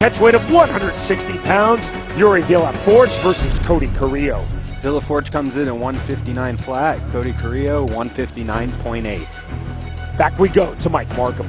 Catch weight of 160 pounds, Yuri Villefort versus Cody Carrillo. Villefort comes in at 159 flat, Cody Carrillo 159.8. Back we go to Mike Markham.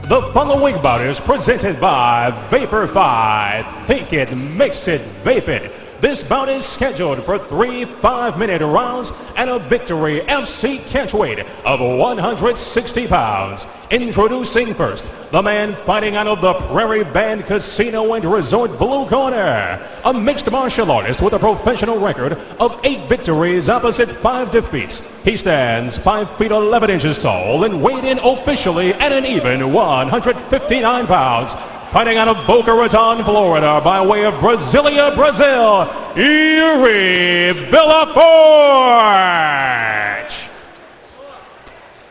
The following bout is presented by Vapor 5. Think it, makes it, vape it. This bout is scheduled for 3 5-minute rounds and a victory FC catch weight of 160 pounds. Introducing first, the man fighting out of the Prairie Band Casino and Resort Blue Corner. A mixed martial artist with a professional record of 8 victories opposite 5 defeats. He stands 5 feet 11 inches tall and weighed in officially at an even 159 pounds. Fighting out of Boca Raton, Florida, by way of Brasilia, Brazil, Yuri Villefort.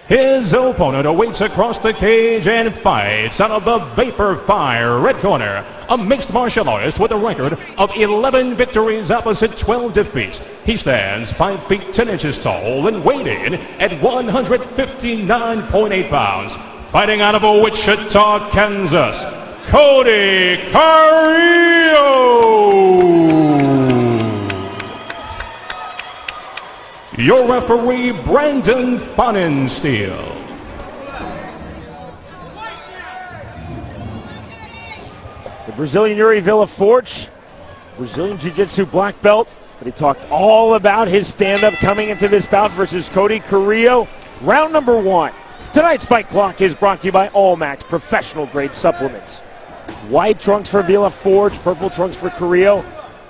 His opponent awaits across the cage and fights out of the Vapor Fire red corner, a mixed martial artist with a record of 11 victories opposite 12 defeats. He stands 5 feet 10 inches tall and weighed in at 159.8 pounds. Fighting out of Wichita, Kansas, Cody Carrillo. Your referee, Brandon Fonensteel. The Brazilian Yuri Villefort, Brazilian Jiu-Jitsu black belt, but he talked all about his stand-up coming into this bout versus Cody Carrillo. Round number 1. Tonight's fight clock is brought to you by Allmax Professional Grade Supplements. White trunks for Villefort, purple trunks for Carrillo.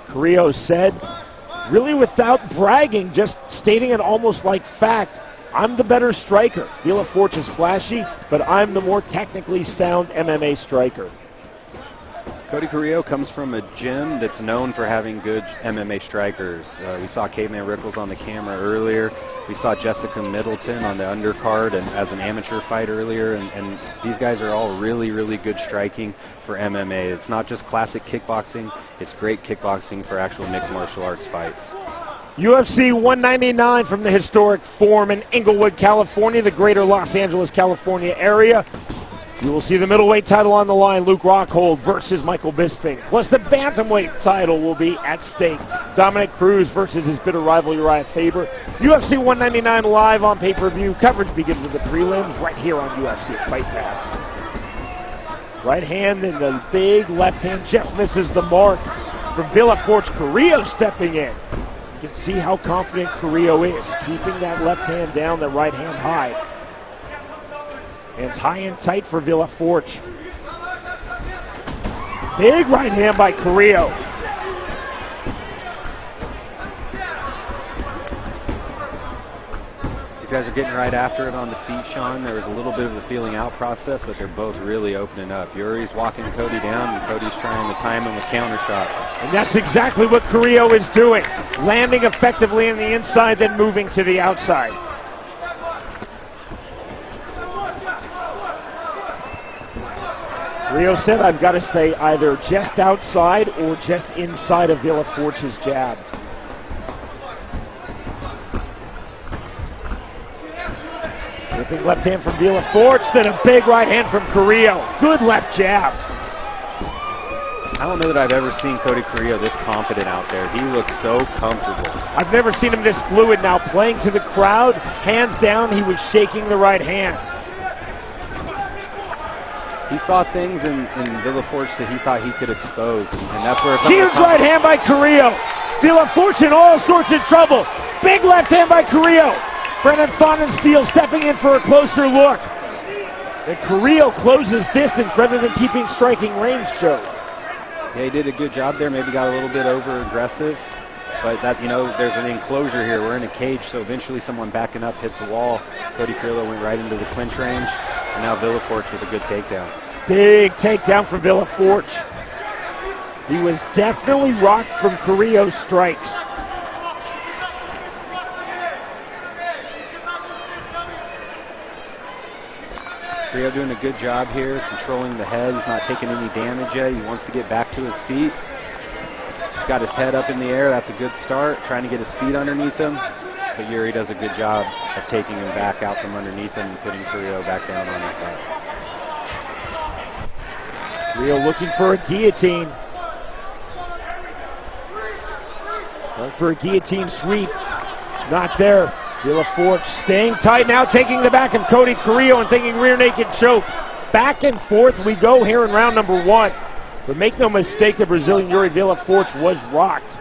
Carrillo said, really without bragging, just stating it almost like fact, I'm the better striker. Villefort is flashy, but I'm the more technically sound MMA striker. Cody Carrillo comes from a gym that's known for having good MMA strikers. We saw Caveman Rickles on the camera earlier. We saw Jessica Middleton on the undercard and as an amateur fight earlier. And these guys are all really, really good striking for MMA. It's not just classic kickboxing. It's great kickboxing for actual mixed martial arts fights. UFC 199 from the historic Forum in Inglewood, California, the greater Los Angeles, California area. You will see the middleweight title on the line, Luke Rockhold versus Michael Bisping. Plus the bantamweight title will be at stake. Dominic Cruz versus his bitter rival Uriah Faber. UFC 199 live on pay-per-view. Coverage begins with the prelims right here on UFC Fight Pass. Right hand and the big left hand just misses the mark from Villefort. Carrillo stepping in. You can see how confident Carrillo is, keeping that left hand down, the right hand high. And it's high and tight for Villefort. Big right hand by Carrillo. These guys are getting right after it on the feet, Sean. There was a little bit of a feeling out process, but they're both really opening up. Yuri's walking Cody down, and Cody's trying to time him with counter shots. And that's exactly what Carrillo is doing. Landing effectively in the inside, then moving to the outside. Carrillo said, I've got to stay either just outside or just inside of Villefort's jab. Whipping left hand from Villefort, then a big right hand from Carrillo. Good left jab. I don't know that I've ever seen Cody Carrillo this confident out there. He looks so comfortable. I've never seen him this fluid now, playing to the crowd. Hands down, he was shaking the right hand. He saw things in Villefort that he thought he could expose, and that's where it's huge right hand by Carrillo. Villefort in all sorts of trouble. Big left hand by Carrillo. Brandon Fonensteel stepping in for a closer look. And Carrillo closes distance rather than keeping striking range, Joe. Yeah, he did a good job there. Maybe got a little bit over aggressive, but that, you know, there's an enclosure here. We're in a cage, so eventually someone backing up hits a wall. Cody Carrillo went right into the clinch range, and now Villefort with a good takedown. Big takedown from Villefort. He was definitely rocked from Carrillo's strikes. Carrillo doing a good job here, controlling the head. He's not taking any damage yet. He wants to get back to his feet. He's got his head up in the air. That's a good start. Trying to get his feet underneath him. But Yuri does a good job of taking him back out from underneath him and putting Carrillo back down on his back. Carrillo looking for a guillotine. Going for a guillotine sweep. Not there. Villefort staying tight now, taking the back of Cody Carrillo and thinking rear naked choke. Back and forth we go here in round number 1. But make no mistake, the Brazilian Yuri Villefort was rocked.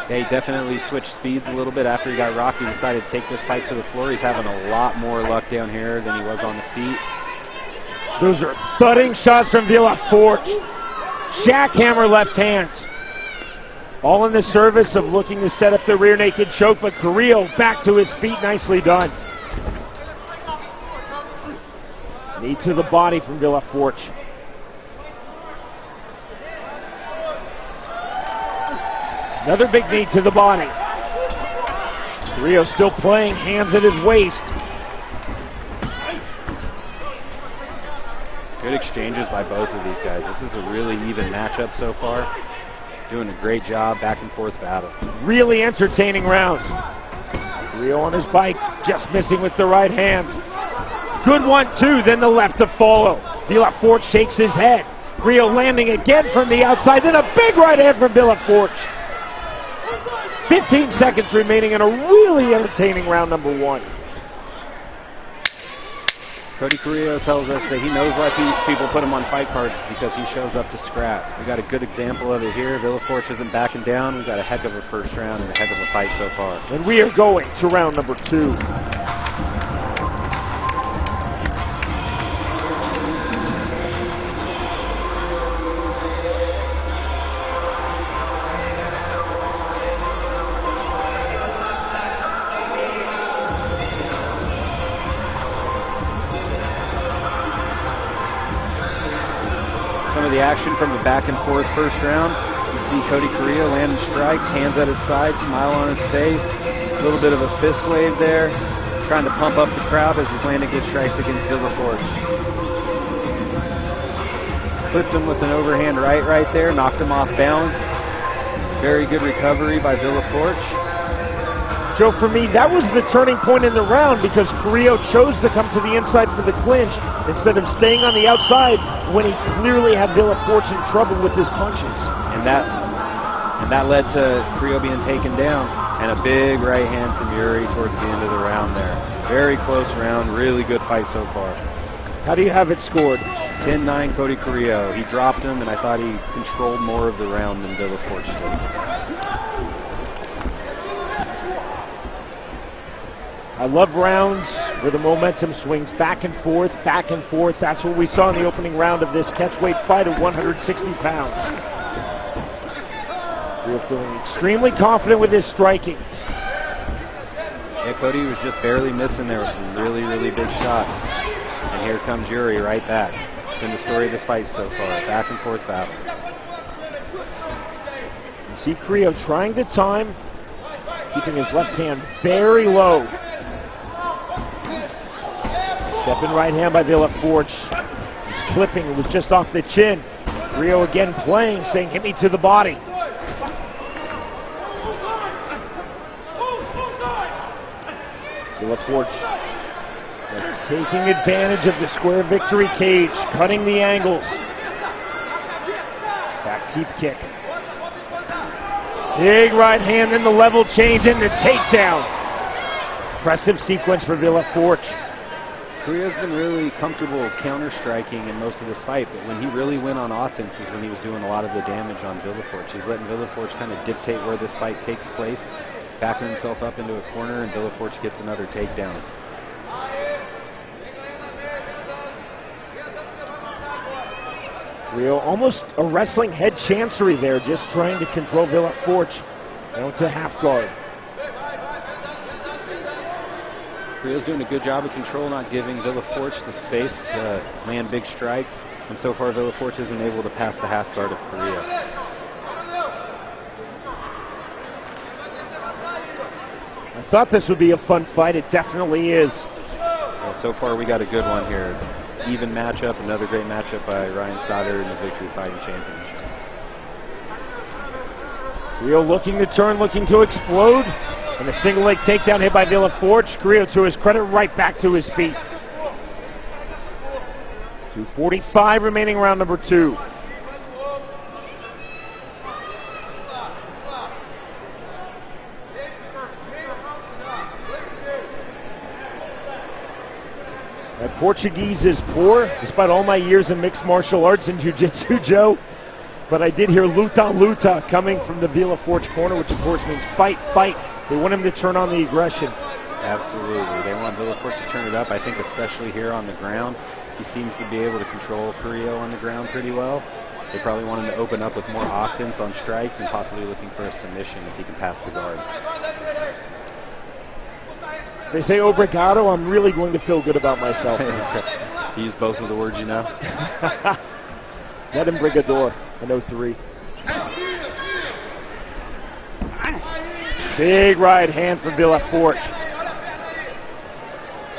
Yeah, he definitely switched speeds a little bit after he got rocked. He decided to take this fight to the floor. He's having a lot more luck down here than he was on the feet. Those are thudding shots from Villefort. Jackhammer left hand. All in the service of looking to set up the rear naked choke, but Carrillo back to his feet, nicely done. Knee to the body from Villefort. Another big knee to the body. Carrillo still playing, hands at his waist. Good exchanges by both of these guys. This is a really even matchup so far. Doing a great job, back and forth battle. Really entertaining round. Carrillo on his bike, just missing with the right hand. Good 1-2, then the left to follow. Villefort shakes his head. Carrillo landing again from the outside, then a big right hand from Villefort. 15 seconds remaining in a really entertaining round number 1. Cody Carrillo tells us that he knows why people put him on fight cards, because he shows up to scrap. We got a good example of it here. Villefort isn't backing down. We've got a heck of a first round and a heck of a fight so far. And we are going to round number 2. Some of the action from the back and forth first round. You see Cody Carrillo landing strikes, hands at his side, smile on his face. A little bit of a fist wave there, trying to pump up the crowd as he's landing good strikes against Villefort. Flipped him with an overhand right there, knocked him off balance. Very good recovery by Villefort. Joe, for me, that was the turning point in the round, because Carrillo chose to come to the inside for the clinch instead of staying on the outside when he clearly had Villefort in trouble with his punches. And that led to Carrillo being taken down, and a big right hand from Yuri towards the end of the round there. Very close round, really good fight so far. How do you have it scored? 10-9 Cody Carrillo. He dropped him, and I thought he controlled more of the round than Villefort did. I love rounds where the momentum swings back and forth, back and forth. That's what we saw in the opening round of this catchweight fight at 160 pounds. We're feeling extremely confident with his striking. Yeah, Cody was just barely missing there with some really, really big shots. And here comes Yuri right back. It's been the story of this fight so far, back and forth battle. You see Carrillo trying to time, keeping his left hand very low. Stepping right hand by Villefort. He's clipping, it was just off the chin. Carrillo again playing, saying, hit me to the body. Villefort taking advantage of the square victory cage, cutting the angles. Back teep kick. Big right hand, then the level change and the takedown. Impressive sequence for Villefort. Carrillo's been really comfortable counter-striking in most of this fight, but when he really went on offense is when he was doing a lot of the damage on Villefort. He's letting Villefort kind of dictate where this fight takes place, backing himself up into a corner, and Villefort gets another takedown. Carrillo almost a wrestling head chancery there, just trying to control Villefort down to half guard. Carrillo's doing a good job of control, not giving Villefort the space to land big strikes, and so far Villefort isn't able to pass the half guard of Carrillo. I thought this would be a fun fight. It definitely is. Well, so far we got a good one here. Even matchup, another great matchup by Ryan Stoddard in the Victory Fighting Championship. Carrillo looking to turn, looking to explode. And a single leg takedown hit by Villefort. Carrillo, to his credit, right back to his feet. 2:45 remaining, round number 2. That Portuguese is poor, despite all my years in mixed martial arts and jiu-jitsu, Joe. But I did hear luta luta coming from the Villefort corner, which of course means fight, fight. They want him to turn on the aggression. Absolutely. They want Villefort to turn it up. I think especially here on the ground, he seems to be able to control Carrillo on the ground pretty well. They probably want him to open up with more offense on strikes and possibly looking for a submission if he can pass the guard. They say obrigado, I'm really going to feel good about myself. You use both of the words you know. Net and brigador, I know 3. Big right hand from Villefort.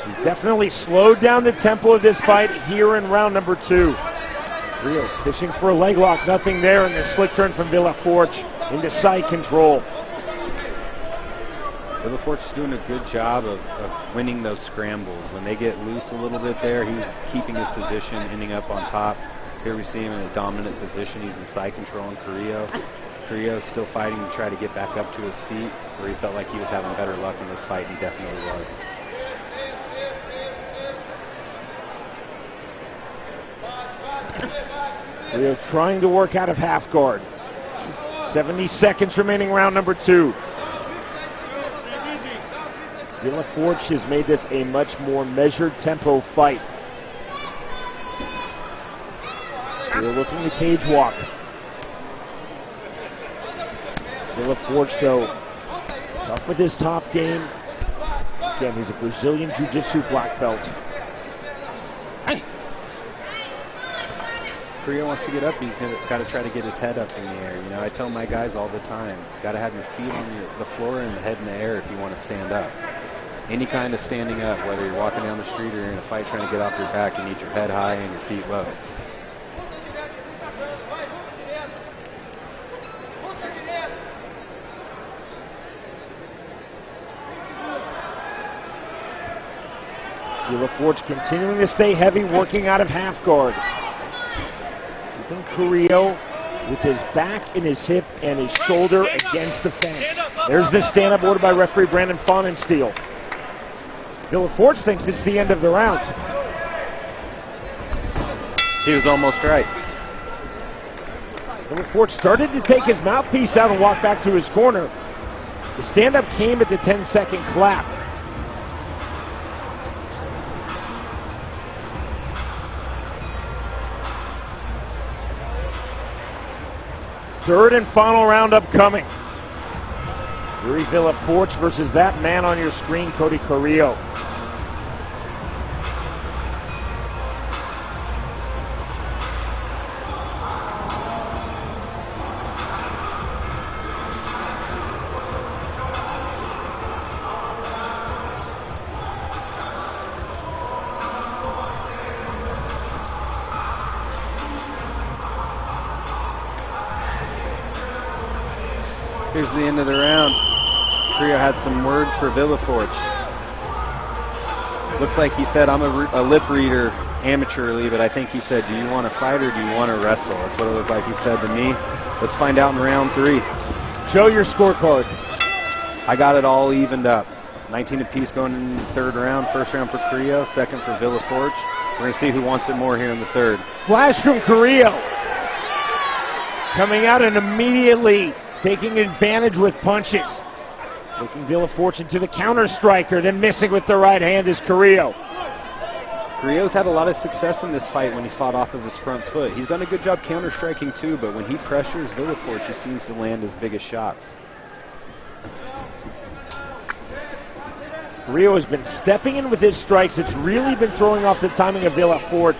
He's definitely slowed down the tempo of this fight here in round number 2. Carrillo fishing for a leg lock, nothing there, and the slick turn from Villefort into side control. Villefort's doing a good job of winning those scrambles. When they get loose a little bit there, he's keeping his position, ending up on top. Here we see him in a dominant position. He's in side control on Carrillo. Carrillo's still fighting to try to get back up to his feet, where he felt like he was having better luck in this fight. He definitely was. Carrillo trying to work out of half guard. 70 seconds remaining, round number 2. Villefort has made this a much more measured tempo fight. We're looking to cage walk. Villefort, though, tough with his top game. Again, he's a Brazilian Jiu-Jitsu black belt. Carrillo wants to get up. He's got to try to get his head up in the air. You know, I tell my guys all the time, got to have your feet on the floor and the head in the air if you want to stand up. Any kind of standing up, whether you're walking down the street or you're in a fight trying to get off your back, you need your head high and your feet low. Villefort continuing to stay heavy, working out of half guard. Keeping Carrillo with his back and his hip and his shoulder against the fence. There's the stand-up order by referee Brandon Fahnensteel. Villefort thinks it's the end of the round. He was almost right. Villefort started to take his mouthpiece out and walk back to his corner. The stand-up came at the 10-second clap. Third and final round upcoming. Yuri Villefort versus that man on your screen, Cody Carrillo. Here's the end of the round. Carrillo had some words for Villefort. Looks like he said, I'm a lip reader amateurly, but I think he said, do you want to fight or do you want to wrestle? That's what it looked like he said to me. Let's find out in round 3. Show your scorecard. I got it all evened up. 19 apiece going in the 3rd round. 1st round for Carrillo, 2nd for Villefort. We're going to see who wants it more here in the 3rd. Flash from Carrillo. Coming out and immediately taking advantage with punches. Taking Villefort into the counter striker, then missing with the right hand is Carrillo. Carrillo's had a lot of success in this fight when he's fought off of his front foot. He's done a good job counter striking too, but when he pressures, Villefort just seems to land his biggest shots. Carrillo has been stepping in with his strikes. It's really been throwing off the timing of Villefort.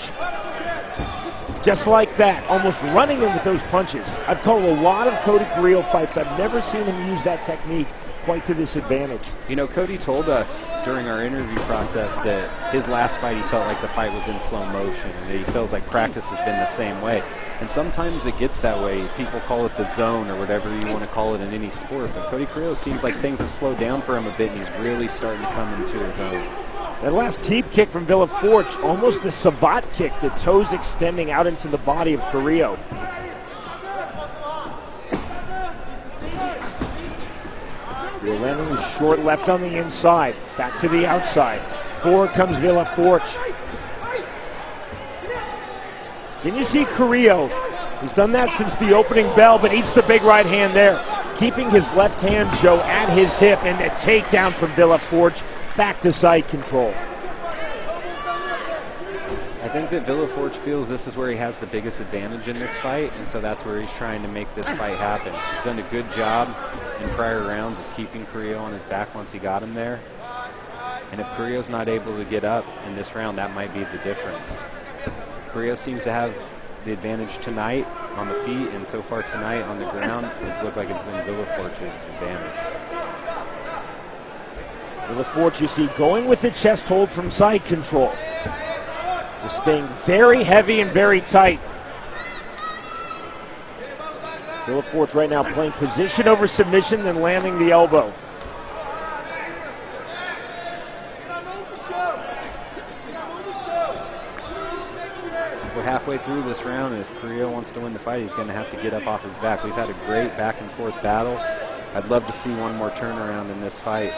Just like that, almost running in with those punches. I've called a lot of Cody Carrillo fights. I've never seen him use that technique quite to this advantage. You know, Cody told us during our interview process that his last fight, he felt like the fight was in slow motion, and that he feels like practice has been the same way. And sometimes it gets that way. People call it the zone or whatever you want to call it in any sport. But Cody Carrillo seems like things have slowed down for him a bit, and he's really starting to come into his own. That last teep kick from Villefort, almost a savate kick, the toes extending out into the body of Carrillo. Carrillo landing with short left on the inside, back to the outside. Forward comes Villefort. Then you see Carrillo. He's done that since the opening bell, but eats the big right hand there. Keeping his left hand, Joe, at his hip, and a takedown from Villefort, back to side control. I think that Villefort feels this is where he has the biggest advantage in this fight, and so that's where he's trying to make this fight happen. He's done a good job in prior rounds of keeping Carrillo on his back once he got him there. And if Carrillo's not able to get up in this round, that might be the difference. Carrillo seems to have the advantage tonight on the feet, and so far tonight on the ground, it's looked like it's been Villefort's advantage. Villefort, you see, going with the chest hold from side control. He's staying very heavy and very tight. Villefort right now playing position over submission and landing the elbow. We're halfway through this round, and if Carrillo wants to win the fight, he's going to have to get up off his back. We've had a great back and forth battle. I'd love to see one more turnaround in this fight,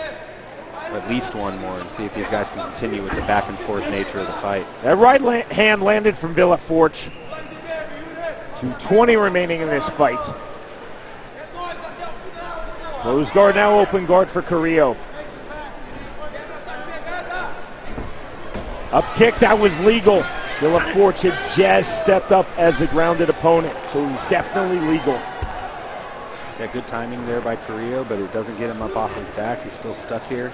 or at least one more, and see if these guys can continue with the back and forth nature of the fight. That right hand landed from Villefort. 2:20 remaining in this fight. Closed guard now, open guard for Carrillo. Up kick, that was legal. Villefort had just stepped up as a grounded opponent, so he's definitely legal. Yeah, good timing there by Carrillo, but it doesn't get him up off his back. He's still stuck here.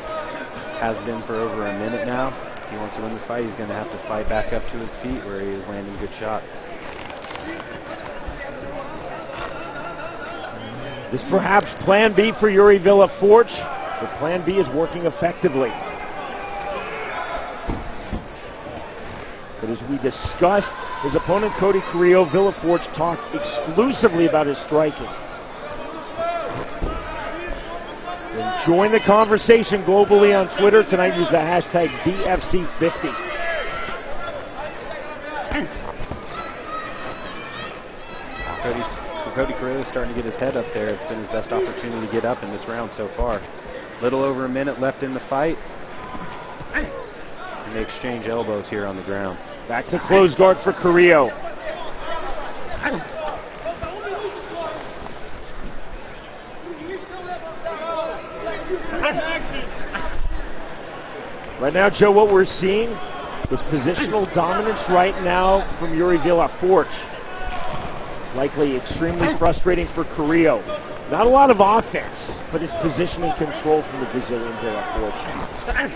Has been for over a minute now. If he wants to win this fight, he's going to have to fight back up to his feet where he is landing good shots. This perhaps plan B for Yuri Villefort, but plan B is working effectively. But as we discussed, his opponent Cody Carrillo, Villefort talked exclusively about his striking. Then join the conversation globally on Twitter. Tonight use the hashtag VFC50. Cody Carrillo is starting to get his head up there. It's been his best opportunity to get up in this round so far. Little over a minute left in the fight. And they exchange elbows here on the ground. Back to close guard for Carrillo. Right now, Joe, what we're seeing is positional dominance right now from Yuri Villefort. Likely extremely frustrating for Carrillo. Not a lot of offense, but it's position and control from the Brazilian Villefort.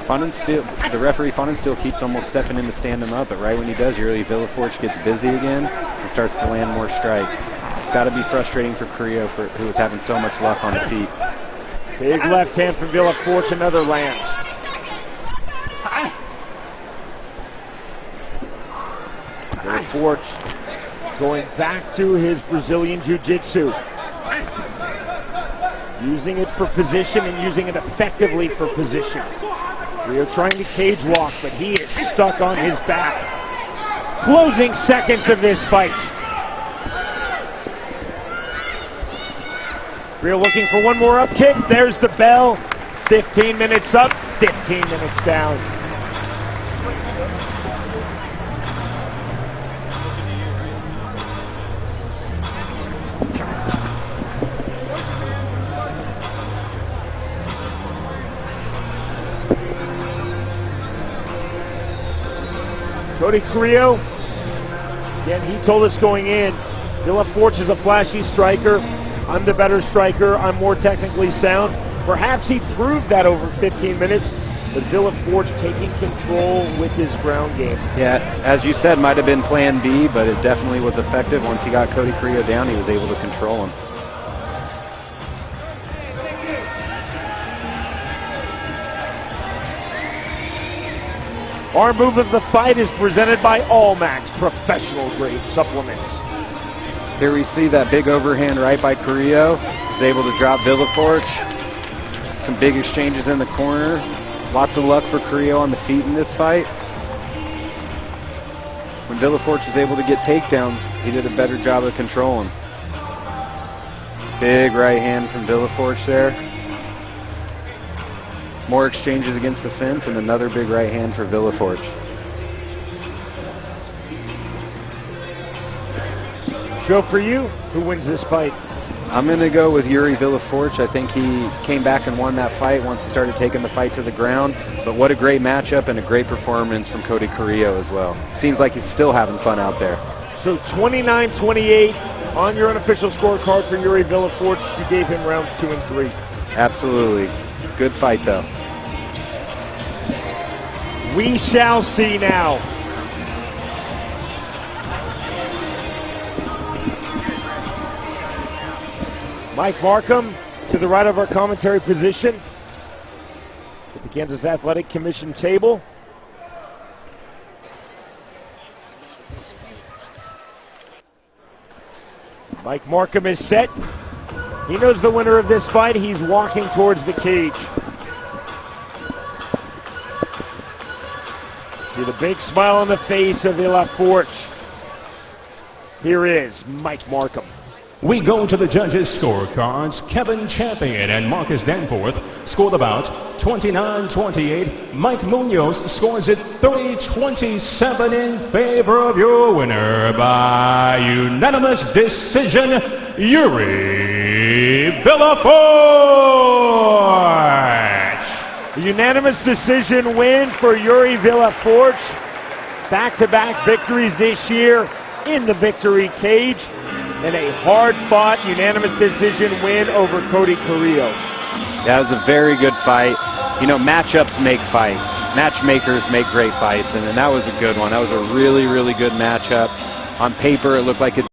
Fun and Steel, the referee Fun and Steel keeps almost stepping in to stand him up, but right when he does, Yuri Villefort gets busy again and starts to land more strikes. It's got to be frustrating for Carrillo, who is having so much luck on the feet. Big left hand from Villefort, another lands. Villefort going back to his Brazilian Jiu-Jitsu. Using it for position and using it effectively for position. We are trying to cage walk, but he is stuck on his back. Closing seconds of this fight. We're looking for one more up kick. There's the bell. 15 minutes up, 15 minutes down. Cody Carrillo, again, he told us going in, Villefort is a flashy striker. I'm the better striker. I'm more technically sound. Perhaps he proved that over 15 minutes, but Villefort taking control with his ground game. Yeah, as you said, might have been plan B, but it definitely was effective. Once he got Cody Carrillo down, he was able to control him. Our move of the fight is presented by Allmax Professional Grade Supplements. Here we see that big overhand right by Carrillo. He's able to drop Villefort. Some big exchanges in the corner. Lots of luck for Carrillo on the feet in this fight. When Villefort was able to get takedowns, he did a better job of controlling. Big right hand from Villefort there. More exchanges against the fence, and another big right hand for Villefort. Joe, for you, who wins this fight? I'm going to go with Yuri Villefort. I think he came back and won that fight once he started taking the fight to the ground. But what a great matchup and a great performance from Cody Carrillo as well. Seems like he's still having fun out there. So 29-28 on your unofficial scorecard for Yuri Villefort. You gave him rounds 2 and 3. Absolutely. Good fight, though. We shall see now. Mike Markham to the right of our commentary position at the Kansas Athletic Commission table. Mike Markham is set. He knows the winner of this fight. He's walking towards the cage. See the big smile on the face of Villefort. Here is Mike Markham. We go to the judges' scorecards. Kevin Champion and Marcus Danforth scored about 29-28. Mike Munoz scores it 30-27 in favor of your winner by unanimous decision, Yuri Villefort. A unanimous decision win for Yuri Villefort. Back-to-back victories this year in the victory cage. And a hard-fought, unanimous decision win over Cody Carrillo. That was a very good fight. You know, matchups make fights. Matchmakers make great fights, and that was a good one. That was a really, really good matchup. On paper, it looked like it